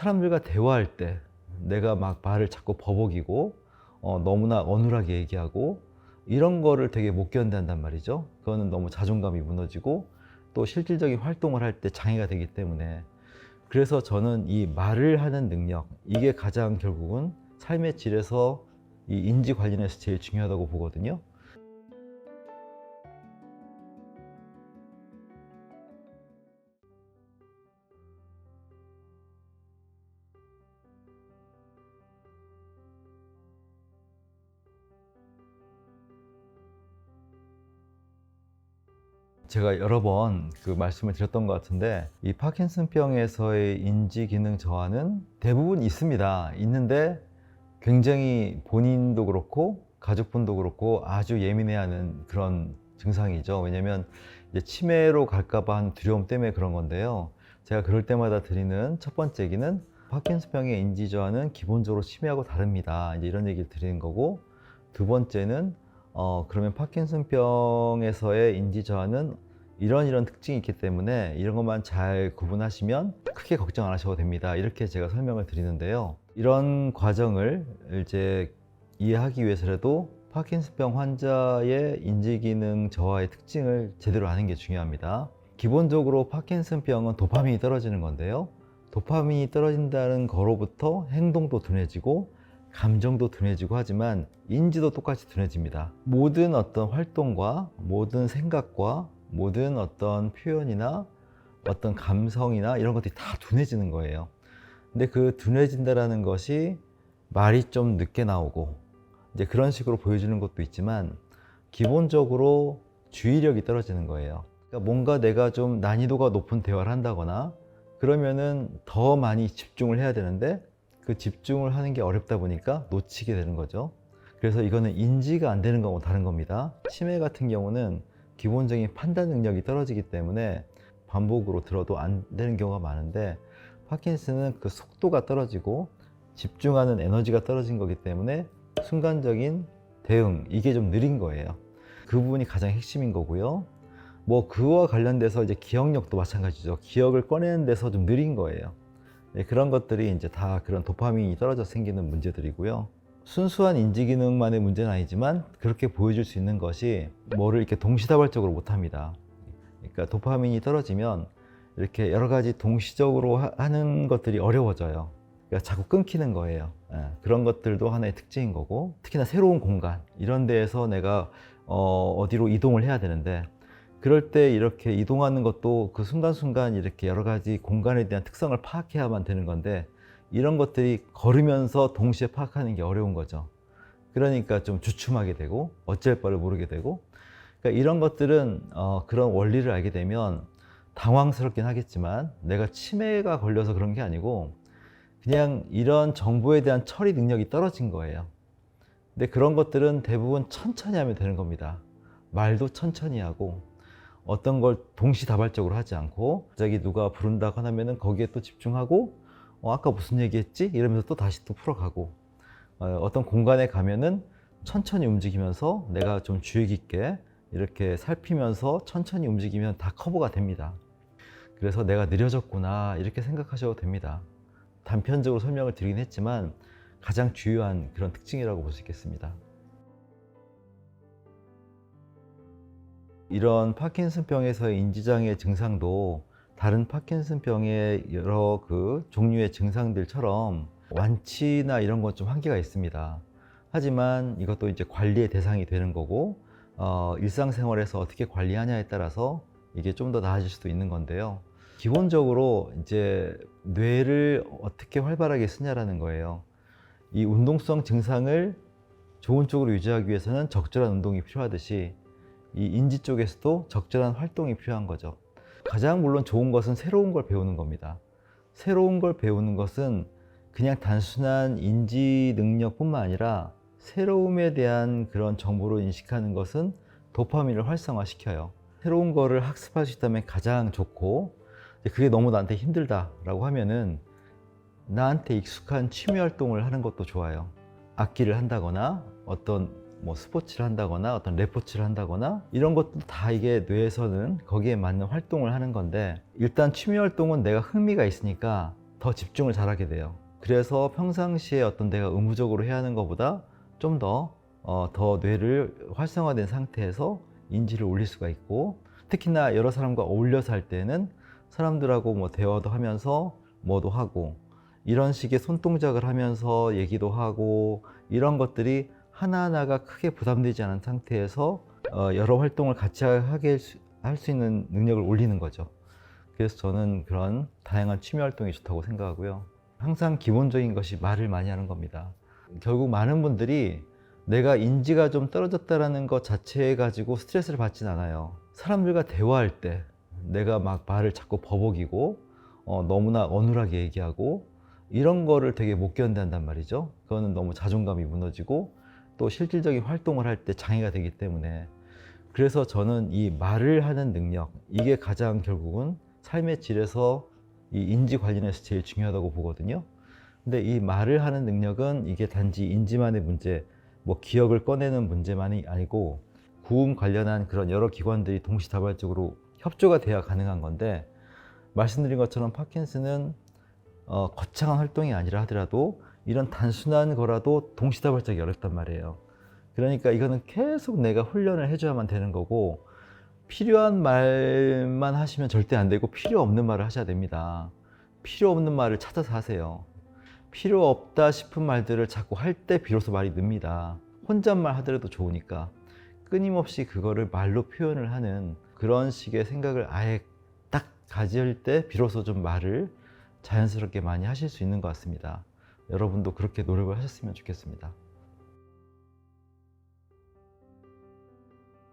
사람들과 대화할 때 내가 막 말을 자꾸 버벅이고 너무나 어눌하게 얘기하고 이런 거를 되게 못 견딘단 말이죠. 그거는 너무 자존감이 무너지고 또 실질적인 활동을 할 때 장애가 되기 때문에, 그래서 저는 이 말을 하는 능력, 이게 가장 결국은 삶의 질에서 이 인지 관련해서 제일 중요하다고 보거든요. 제가 여러 번 그 말씀을 드렸던 것 같은데, 이 파킨슨병에서의 인지 기능 저하는 대부분 있습니다. 있는데 굉장히 본인도 그렇고 가족분도 그렇고 아주 예민해하는 그런 증상이죠. 왜냐면 이제 치매로 갈까봐 하는 두려움 때문에 그런 건데요. 제가 그럴 때마다 드리는 첫 번째 얘기는, 파킨슨병의 인지 저하는 기본적으로 치매하고 다릅니다. 이제 이런 얘기를 드리는 거고, 두 번째는 그러면 파킨슨병에서의 인지 저하는 이런 특징이 있기 때문에 이런 것만 잘 구분하시면 크게 걱정 안 하셔도 됩니다. 이렇게 제가 설명을 드리는데요. 이런 과정을 이제 이해하기 위해서라도 파킨슨병 환자의 인지기능 저하의 특징을 제대로 아는 게 중요합니다. 기본적으로 파킨슨병은 도파민이 떨어지는 건데요. 도파민이 떨어진다는 거로부터 행동도 둔해지고 감정도 둔해지고 하지만 인지도 똑같이 둔해집니다. 모든 어떤 활동과 모든 생각과 모든 어떤 표현이나 어떤 감성이나 이런 것들이 다 둔해지는 거예요. 근데 그 둔해진다라는 것이 말이 좀 늦게 나오고 이제 그런 식으로 보여주는 것도 있지만, 기본적으로 주의력이 떨어지는 거예요. 그러니까 뭔가 내가 좀 난이도가 높은 대화를 한다거나 그러면은 더 많이 집중을 해야 되는데 그 집중을 하는 게 어렵다 보니까 놓치게 되는 거죠. 그래서 이거는 인지가 안 되는 거하고 다른 겁니다. 치매 같은 경우는 기본적인 판단 능력이 떨어지기 때문에 반복으로 들어도 안 되는 경우가 많은데, 파킨슨은 그 속도가 떨어지고 집중하는 에너지가 떨어진 거기 때문에 순간적인 대응, 이게 좀 느린 거예요. 그 부분이 가장 핵심인 거고요. 뭐 그와 관련돼서 이제 기억력도 마찬가지죠. 기억을 꺼내는 데서 좀 느린 거예요. 네, 그런 것들이 이제 다 그런 도파민이 떨어져 생기는 문제들이고요. 순수한 인지 기능만의 문제는 아니지만 그렇게 보여줄 수 있는 것이 뭐를 이렇게 동시다발적으로 못 합니다. 그러니까 도파민이 떨어지면 이렇게 여러 가지 동시적으로 하는 것들이 어려워져요. 그러니까 자꾸 끊기는 거예요. 그런 것들도 하나의 특징인 거고, 특히나 새로운 공간 이런 데에서 내가 어디로 이동을 해야 되는데, 그럴 때 이렇게 이동하는 것도 그 순간순간 이렇게 여러 가지 공간에 대한 특성을 파악해야만 되는 건데, 이런 것들이 걸으면서 동시에 파악하는 게 어려운 거죠. 그러니까 좀 주춤하게 되고 어쩔 바를 모르게 되고, 그러니까 이런 것들은 그런 원리를 알게 되면 당황스럽긴 하겠지만 내가 치매가 걸려서 그런 게 아니고 그냥 이런 정보에 대한 처리 능력이 떨어진 거예요. 근데 그런 것들은 대부분 천천히 하면 되는 겁니다. 말도 천천히 하고 어떤 걸 동시다발적으로 하지 않고, 갑자기 누가 부른다고 하면은 거기에 또 집중하고 아까 무슨 얘기했지? 이러면서 또 다시 또 풀어가고, 어떤 공간에 가면은 천천히 움직이면서 내가 좀 주의 깊게 이렇게 살피면서 천천히 움직이면 다 커버가 됩니다. 그래서 내가 느려졌구나 이렇게 생각하셔도 됩니다. 단편적으로 설명을 드리긴 했지만 가장 주요한 그런 특징이라고 볼 수 있겠습니다. 이런 파킨슨병에서의 인지장애 증상도 다른 파킨슨병의 여러 그 종류의 증상들처럼 완치나 이런 건 좀 한계가 있습니다. 하지만 이것도 이제 관리의 대상이 되는 거고, 일상생활에서 어떻게 관리하냐에 따라서 이게 좀 더 나아질 수도 있는 건데요. 기본적으로 이제 뇌를 어떻게 활발하게 쓰냐라는 거예요. 이 운동성 증상을 좋은 쪽으로 유지하기 위해서는 적절한 운동이 필요하듯이 이 인지 쪽에서도 적절한 활동이 필요한 거죠. 가장 물론 좋은 것은 새로운 걸 배우는 겁니다. 새로운 걸 배우는 것은 그냥 단순한 인지 능력뿐만 아니라 새로움에 대한 그런 정보를 인식하는 것은 도파민을 활성화시켜요. 새로운 거를 학습할 수 있다면 가장 좋고, 그게 너무 나한테 힘들다라고 하면은 나한테 익숙한 취미 활동을 하는 것도 좋아요. 악기를 한다거나 어떤 뭐 스포츠를 한다거나 어떤 레포츠를 한다거나 이런 것도 다 이게 뇌에서는 거기에 맞는 활동을 하는 건데, 일단 취미 활동은 내가 흥미가 있으니까 더 집중을 잘하게 돼요. 그래서 평상시에 어떤 내가 의무적으로 해야 하는 것보다 좀 더 뇌를 활성화된 상태에서 인지를 올릴 수가 있고, 특히나 여러 사람과 어울려서 할 때는 사람들하고 뭐 대화도 하면서 뭐도 하고, 이런 식의 손동작을 하면서 얘기도 하고, 이런 것들이 하나하나가 크게 부담되지 않은 상태에서 여러 활동을 같이 하게 할 수 있는 능력을 올리는 거죠. 그래서 저는 그런 다양한 취미 활동이 좋다고 생각하고요. 항상 기본적인 것이 말을 많이 하는 겁니다. 결국 많은 분들이 내가 인지가 좀 떨어졌다는 것 자체에 가지고 스트레스를 받진 않아요. 사람들과 대화할 때 내가 막 말을 자꾸 버벅이고 너무나 어눌하게 얘기하고 이런 거를 되게 못 견딘단 말이죠. 그거는 너무 자존감이 무너지고 또 실질적인 활동을 할 때 장애가 되기 때문에, 그래서 저는 이 말을 하는 능력, 이게 가장 결국은 삶의 질에서 이 인지 관련해서 제일 중요하다고 보거든요. 근데 이 말을 하는 능력은 이게 단지 인지만의 문제, 뭐 기억을 꺼내는 문제만이 아니고 구음 관련한 그런 여러 기관들이 동시다발적으로 협조가 돼야 가능한 건데, 말씀드린 것처럼 파킨슨은 거창한 활동이 아니라 하더라도 이런 단순한 거라도 동시다발적이 어렵단 말이에요. 그러니까 이거는 계속 내가 훈련을 해줘야만 되는 거고, 필요한 말만 하시면 절대 안 되고 필요 없는 말을 하셔야 됩니다. 필요 없는 말을 찾아서 하세요. 필요 없다 싶은 말들을 자꾸 할 때 비로소 말이 늡니다. 혼잣말 하더라도 좋으니까 끊임없이 그거를 말로 표현을 하는 그런 식의 생각을 아예 딱 가질 때 비로소 좀 말을 자연스럽게 많이 하실 수 있는 것 같습니다. 여러분도 그렇게 노력을 하셨으면 좋겠습니다.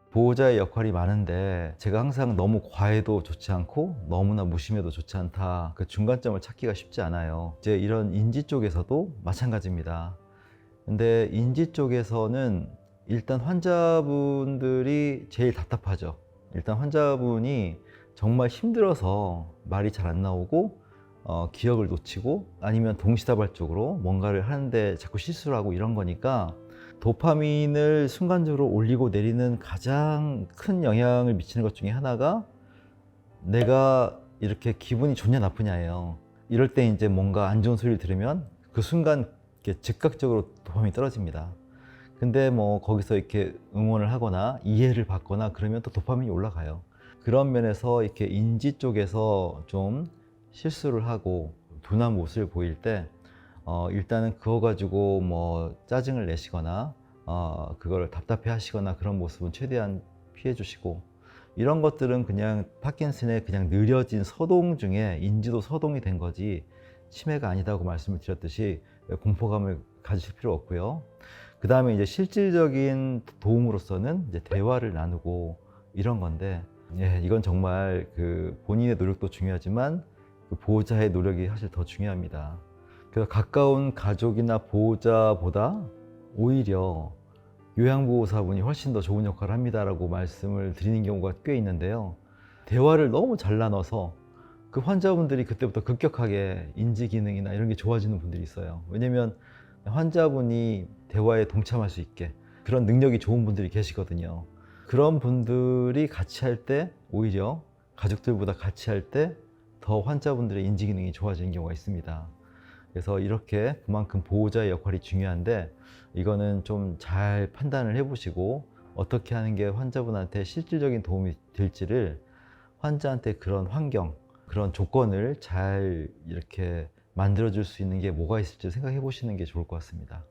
보호자의 역할이 많은데 제가 항상 너무 과해도 좋지 않고 너무나 무심해도 좋지 않다, 그 중간점을 찾기가 쉽지 않아요. 이제 이런 인지 쪽에서도 마찬가지입니다. 근데 인지 쪽에서는 일단 환자분들이 제일 답답하죠. 일단 환자분이 정말 힘들어서 말이 잘 안 나오고 기억을 놓치고 아니면 동시다발적으로 뭔가를 하는데 자꾸 실수를 하고 이런 거니까, 도파민을 순간적으로 올리고 내리는 가장 큰 영향을 미치는 것 중에 하나가 내가 이렇게 기분이 좋냐 나쁘냐예요. 이럴 때 이제 뭔가 안 좋은 소리를 들으면 그 순간 이렇게 즉각적으로 도파민이 떨어집니다. 근데 뭐 거기서 이렇게 응원을 하거나 이해를 받거나 그러면 또 도파민이 올라가요. 그런 면에서 이렇게 인지 쪽에서 좀 실수를 하고 둔한 모습을 보일 때 일단은 그거 가지고 뭐 짜증을 내시거나 그걸 답답해 하시거나 그런 모습은 최대한 피해 주시고, 이런 것들은 그냥 파킨슨의 그냥 느려진 서동 중에 인지도 서동이 된 거지 치매가 아니다고 말씀을 드렸듯이 공포감을 가지실 필요 없고요. 그 다음에 이제 실질적인 도움으로서는 이제 대화를 나누고 이런 건데, 예, 이건 정말 그 본인의 노력도 중요하지만 그 보호자의 노력이 사실 더 중요합니다. 그래서 가까운 가족이나 보호자보다 오히려 요양보호사분이 훨씬 더 좋은 역할을 합니다라고 말씀을 드리는 경우가 꽤 있는데요. 대화를 너무 잘 나눠서 그 환자분들이 그때부터 급격하게 인지 기능이나 이런 게 좋아지는 분들이 있어요. 왜냐면 환자분이 대화에 동참할 수 있게 그런 능력이 좋은 분들이 계시거든요. 그런 분들이 같이 할 때 오히려 가족들보다 같이 할 때 더 환자분들의 인지 기능이 좋아지는 경우가 있습니다. 그래서 이렇게 그만큼 보호자의 역할이 중요한데, 이거는 좀 잘 판단을 해보시고 어떻게 하는 게 환자분한테 실질적인 도움이 될지를, 환자한테 그런 환경, 그런 조건을 잘 이렇게 만들어줄 수 있는 게 뭐가 있을지 생각해 보시는 게 좋을 것 같습니다.